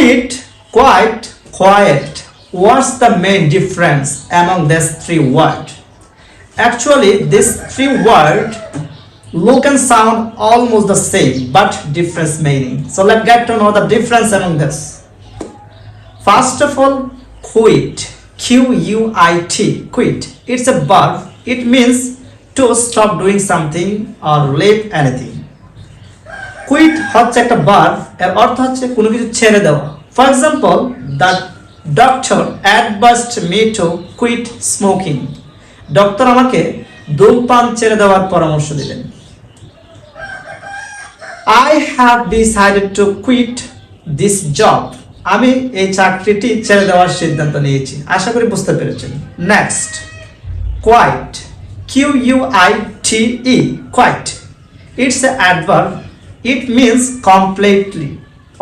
Quit, quiet, quiet. What's the main difference among these three words? Actually, these three words look and sound almost the same but different meaning. So let's get to know the difference among this. First of all, quit. Q-U-I-T. Quit. It's a verb. It means to stop doing something or leave anything. Quit হচ্ছে একটা verb, এর অর্থ হচ্ছে কোনো কিছু ছেড়ে দেওয়া। For example, the doctor advised me to quit smoking. Doctor আমাকে ধূমপান ছেড়ে দেওয়ার পরামর্শ দিলেন। I have decided to quit this job. আমি এই চাকরিটি ছেড়ে দেওয়ার সিদ্ধান্ত নিয়েছি। আশা করি বুঝতে পেরেছেন। Next, quiet. Q-U-I-T-E. Quiet. It's an adverb. It means completely.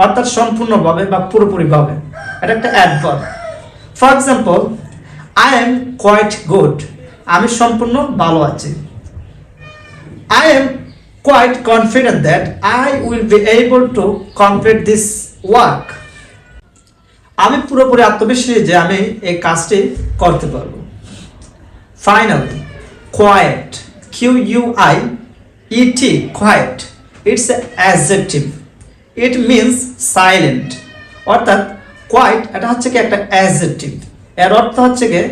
অর্থাৎ সম্পূর্ণভাবে বা পুরোপুরিভাবে। এটা একটা adverb. For example, I am quite good. আমি সম্পূর্ণ ভালো আছি। I am quite confident that I will be able to complete this work. আমি পুরোপুরি আত্মবিশ্বাসী যে আমি এই কাজটি করতে পারবো। Finally, quiet. Q-U-I-E-T. Quiet. It's an adjective. It means silent. অর্থাৎ quiet এটা হচ্ছে কি একটা adjective. এর অর্থ হচ্ছে কি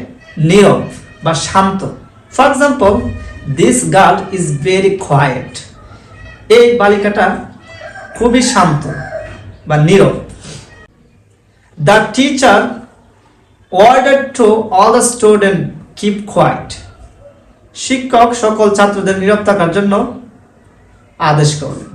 নীরব বা শান্ত। For example, this girl is very quiet. এই বালিকাটা খুবই শান্ত বা নীরব। The teacher ordered to all the students keep quiet. শিক্ষক সকল ছাত্রদের নীরব থাকার জন্য আদেশ করলেন।